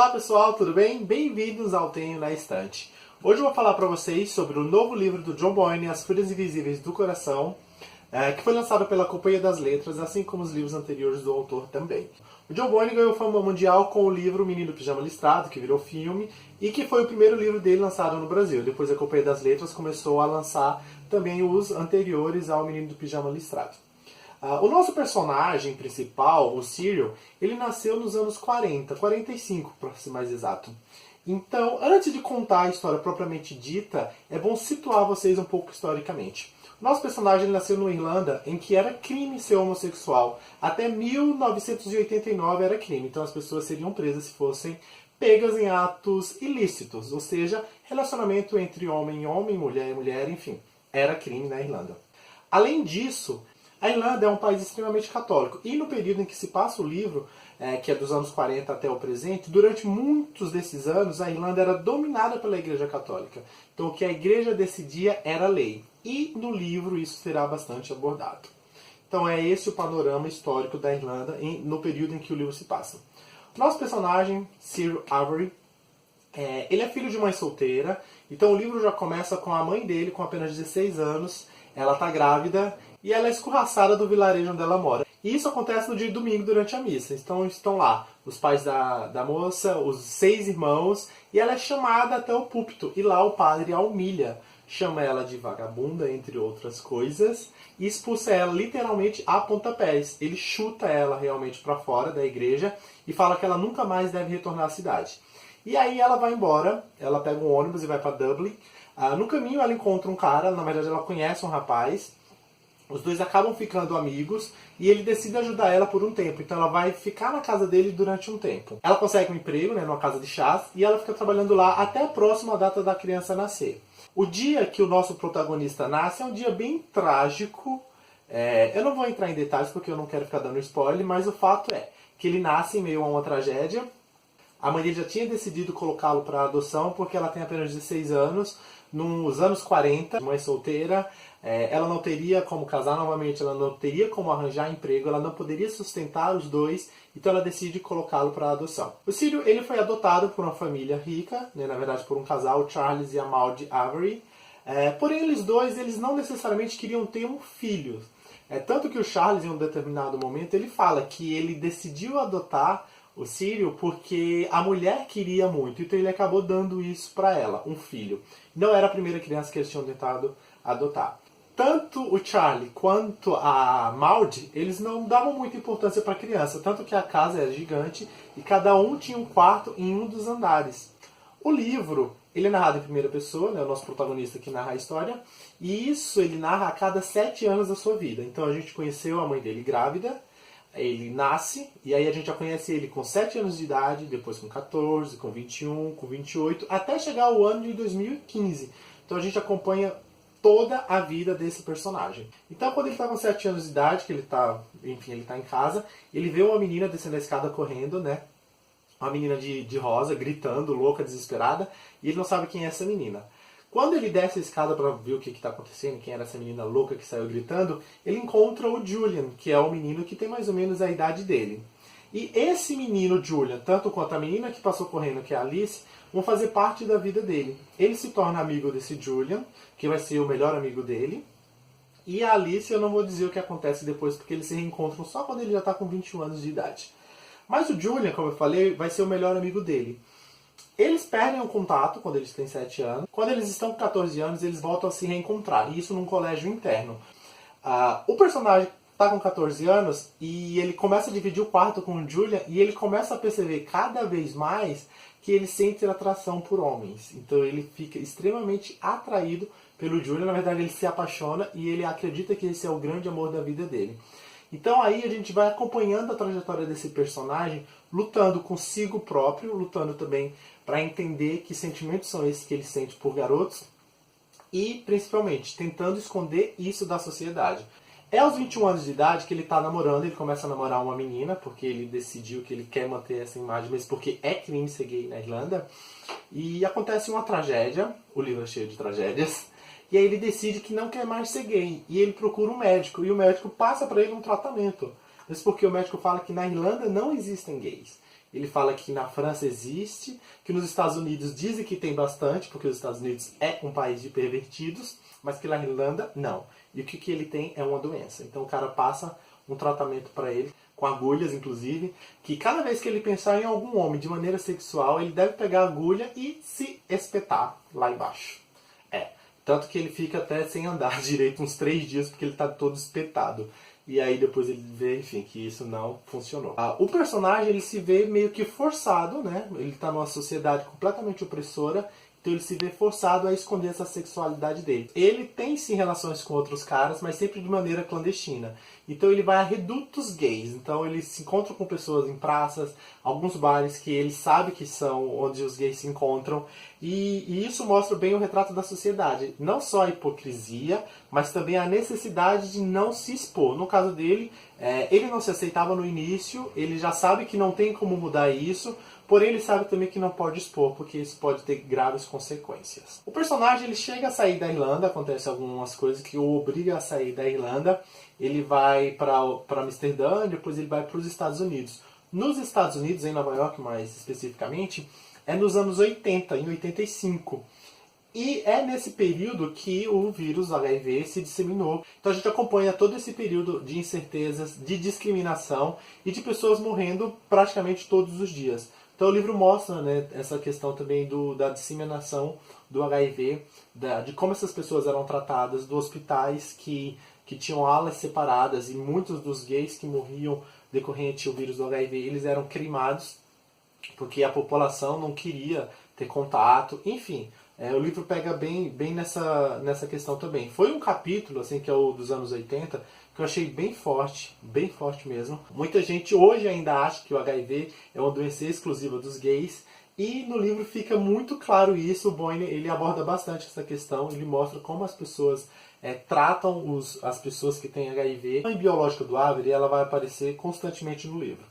Olá pessoal, tudo bem? Bem-vindos ao Tenho na Estante. Hoje eu vou falar para vocês sobre o novo livro do John Boyne, As Folhas Invisíveis do Coração, que foi lançado pela Companhia das Letras, assim como os livros anteriores do autor também. O John Boyne ganhou fama mundial com o livro Menino do Pijama Listrado, que virou filme, e que foi o primeiro livro dele lançado no Brasil. Depois a Companhia das Letras começou a lançar também os anteriores ao Menino do Pijama Listrado. O nosso personagem principal, o Cyril, ele nasceu nos anos 40, 45 para ser mais exato. Então, antes de contar a história propriamente dita, é bom situar vocês um pouco historicamente. O nosso personagem nasceu na Irlanda, em que era crime ser homossexual. Até 1989 era crime, então as pessoas seriam presas se fossem pegas em atos ilícitos, ou seja, relacionamento entre homem e homem, mulher e mulher, enfim, era crime na Irlanda. Além disso, a Irlanda é um país extremamente católico. E no período em que se passa o livro, que é dos anos 40 até o presente, durante muitos desses anos a Irlanda era dominada pela Igreja Católica. Então o que a Igreja decidia era lei. E no livro isso será bastante abordado. Então é esse o panorama histórico da Irlanda no período em que o livro se passa. Nosso personagem, Cyril Avery, ele é filho de mãe solteira. Então o livro já começa com a mãe dele, com apenas 16 anos. Ela está grávida e ela é escorraçada do vilarejo onde ela mora. E isso acontece no dia de domingo durante a missa. Então estão lá os pais da moça, os 6 irmãos, e ela é chamada até o púlpito. E lá o padre a humilha, chama ela de vagabunda, entre outras coisas, e expulsa ela literalmente a pontapés. Ele chuta ela realmente para fora da igreja e fala que ela nunca mais deve retornar à cidade. E aí ela vai embora, ela pega um ônibus e vai para Dublin. No caminho ela encontra um cara, na verdade ela conhece um rapaz. Os dois acabam ficando amigos e ele decide ajudar ela por um tempo. Então ela vai ficar na casa dele durante um tempo. Ela consegue um emprego, numa casa de chás, e ela fica trabalhando lá até a próxima data da criança nascer. O dia que o nosso protagonista nasce é um dia bem trágico. Eu não vou entrar em detalhes porque eu não quero ficar dando spoiler, mas o fato é que ele nasce em meio a uma tragédia. A mãe dele já tinha decidido colocá-lo para adoção porque ela tem apenas 16 anos. Nos anos 40, mãe solteira, ela não teria como casar novamente, ela não teria como arranjar emprego, ela não poderia sustentar os dois, então ela decide colocá-lo para adoção. O Cyril, ele foi adotado por uma família rica, na verdade por um casal, o Charles e a Maud Avery. Porém, eles dois, eles não necessariamente queriam ter um filho. Tanto que o Charles, em um determinado momento, ele fala que ele decidiu adotar o Cyril porque a mulher queria muito, então ele acabou dando isso para ela, um filho. Não era a primeira criança que eles tinham tentado adotar. Tanto o Charlie quanto a Maud, eles não davam muita importância para a criança, tanto que a casa era gigante e cada um tinha um quarto em um dos andares. O livro, ele é narrado em primeira pessoa, né, o nosso protagonista que narra a história, e isso ele narra a cada 7 anos da sua vida. Então a gente conheceu a mãe dele grávida, ele nasce, e aí a gente já conhece ele com 7 anos de idade, depois com 14, com 21, com 28, até chegar ao ano de 2015. Então a gente acompanha toda a vida desse personagem. Então quando ele está com 7 anos de idade, que ele está em casa, ele vê uma menina descendo a escada correndo, né? Uma menina de rosa, gritando, louca, desesperada, e ele não sabe quem é essa menina. Quando ele desce a escada para ver o que está acontecendo, quem era essa menina louca que saiu gritando, ele encontra o Julian, que é o menino que tem mais ou menos a idade dele. E esse menino, Julian, tanto quanto a menina que passou correndo, que é a Alice, vão fazer parte da vida dele. Ele se torna amigo desse Julian, que vai ser o melhor amigo dele. E a Alice, eu não vou dizer o que acontece depois, porque eles se reencontram só quando ele já está com 21 anos de idade. Mas o Julian, como eu falei, vai ser o melhor amigo dele. Eles perdem o contato quando eles têm 7 anos. Quando eles estão com 14 anos, eles voltam a se reencontrar. E isso num colégio interno. O personagem está com 14 anos e ele começa a dividir o quarto com o Julian e ele começa a perceber cada vez mais que ele sente atração por homens. Então ele fica extremamente atraído pelo Julian. Na verdade, ele se apaixona e ele acredita que esse é o grande amor da vida dele. Então aí a gente vai acompanhando a trajetória desse personagem, lutando consigo próprio, lutando também para entender que sentimentos são esses que ele sente por garotos e, principalmente, tentando esconder isso da sociedade. É aos 21 anos de idade que ele está namorando, ele começa a namorar uma menina, porque ele decidiu que ele quer manter essa imagem, mas porque é crime ser gay na Irlanda. E acontece uma tragédia, o livro é cheio de tragédias, e aí ele decide que não quer mais ser gay. E ele procura um médico, e o médico passa para ele um tratamento. Mas porque o médico fala que na Irlanda não existem gays. Ele fala que na França existe, que nos Estados Unidos dizem que tem bastante, porque os Estados Unidos é um país de pervertidos, mas que na Irlanda não. E o que ele tem é uma doença. Então o cara passa um tratamento para ele, com agulhas inclusive, que cada vez que ele pensar em algum homem de maneira sexual, ele deve pegar a agulha e se espetar lá embaixo. Tanto que ele fica até sem andar direito uns 3 dias, porque ele está todo espetado. E aí depois ele vê, enfim, que isso não funcionou. O personagem, ele se vê meio que forçado, né? Ele está numa sociedade completamente opressora, então ele se vê forçado a esconder essa sexualidade dele. Ele tem sim relações com outros caras, mas sempre de maneira clandestina. Então ele vai a redutos gays. Então ele se encontra com pessoas em praças, alguns bares que ele sabe que são onde os gays se encontram. E isso mostra bem o retrato da sociedade. Não só a hipocrisia, mas também a necessidade de não se expor. No caso dele, ele não se aceitava no início, ele já sabe que não tem como mudar isso, porém ele sabe também que não pode expor, porque isso pode ter graves consequências. O personagem, ele chega a sair da Irlanda, acontece algumas coisas que o obriga a sair da Irlanda. Ele vai para Amsterdã, depois ele vai para os Estados Unidos. Nos Estados Unidos, em Nova York mais especificamente, é nos anos 80, em 85. E é nesse período que o vírus HIV se disseminou. Então a gente acompanha todo esse período de incertezas, de discriminação e de pessoas morrendo praticamente todos os dias. Então o livro mostra, né, essa questão também da disseminação do HIV, de como essas pessoas eram tratadas, dos hospitais que tinham alas separadas, e muitos dos gays que morriam decorrente do vírus do HIV, eles eram cremados, porque a população não queria ter contato, enfim. O livro pega bem nessa questão também. Foi um capítulo, assim, que é o dos anos 80, que eu achei bem forte mesmo. Muita gente hoje ainda acha que o HIV é uma doença exclusiva dos gays, e no livro fica muito claro isso. O Boyne, ele aborda bastante essa questão, ele mostra como as pessoas tratam as pessoas que têm HIV. A mãe biológica do Avery, ela vai aparecer constantemente no livro.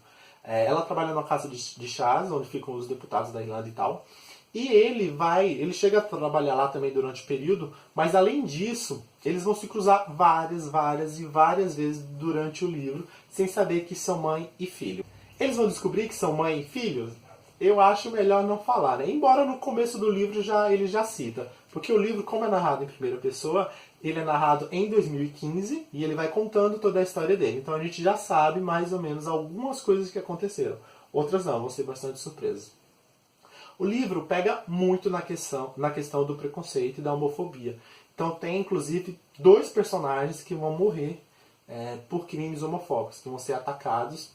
Ela trabalha numa casa de chás, onde ficam os deputados da Irlanda e tal. E ele chega a trabalhar lá também durante o período, mas além disso, eles vão se cruzar várias vezes durante o livro, sem saber que são mãe e filho. Eles vão descobrir que são mãe e filho? Eu acho melhor não falar, né? Embora no começo do livro ele já cita. Porque o livro, como é narrado em primeira pessoa, ele é narrado em 2015 e ele vai contando toda a história dele. Então a gente já sabe mais ou menos algumas coisas que aconteceram. Outras não, vão ser bastante surpresas. O livro pega muito na questão do preconceito e da homofobia. Então tem inclusive 2 personagens que vão morrer por crimes homofóbicos, que vão ser atacados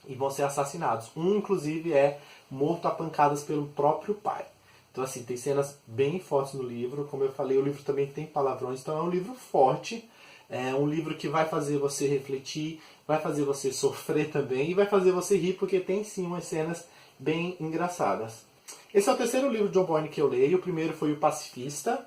e vão ser assassinados. Um inclusive é morto a pancadas pelo próprio pai. Então assim, tem cenas bem fortes no livro. Como eu falei, o livro também tem palavrões, então é um livro forte. É um livro que vai fazer você refletir, vai fazer você sofrer também e vai fazer você rir, porque tem sim umas cenas bem engraçadas. Esse é o 3º livro de John Boyne que eu leio. O primeiro foi O Pacifista.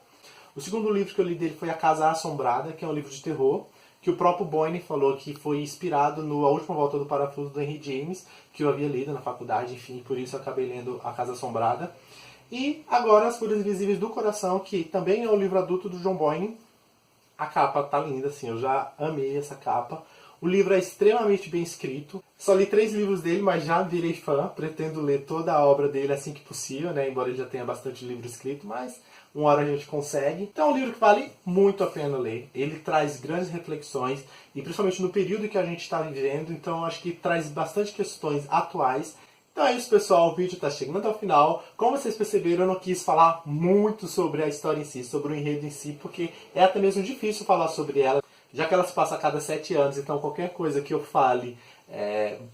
O segundo livro que eu li dele foi A Casa Assombrada, que é um livro de terror, que o próprio Boyne falou que foi inspirado no A Última Volta do Parafuso, do Henry James, que eu havia lido na faculdade, enfim, por isso eu acabei lendo A Casa Assombrada. E agora As Fúrias Invisíveis do Coração, que também é um livro adulto do John Boyne. A capa tá linda, assim, eu já amei essa capa. O livro é extremamente bem escrito. Só li 3 livros dele, mas já virei fã. Pretendo ler toda a obra dele assim que possível, né? Embora ele já tenha bastante livro escrito, mas uma hora a gente consegue. Então é um livro que vale muito a pena ler. Ele traz grandes reflexões, e principalmente no período que a gente está vivendo. Então eu acho que traz bastante questões atuais. Então é isso, pessoal. O vídeo está chegando ao final. Como vocês perceberam, eu não quis falar muito sobre a história em si, sobre o enredo em si, porque é até mesmo difícil falar sobre ela, já que ela se passa a cada 7 anos, então qualquer coisa que eu fale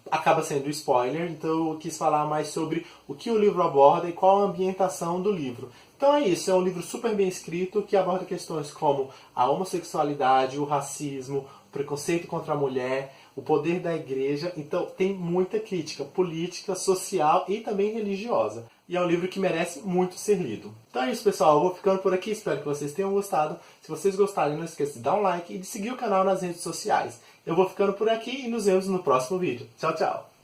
acaba sendo spoiler. Então eu quis falar mais sobre o que o livro aborda e qual a ambientação do livro. Então é isso, é um livro super bem escrito que aborda questões como a homossexualidade, o racismo, o preconceito contra a mulher, o poder da igreja. Então tem muita crítica política, social e também religiosa. E é um livro que merece muito ser lido. Então é isso, pessoal. Eu vou ficando por aqui. Espero que vocês tenham gostado. Se vocês gostarem, não esqueça de dar um like e de seguir o canal nas redes sociais. Eu vou ficando por aqui e nos vemos no próximo vídeo. Tchau, tchau!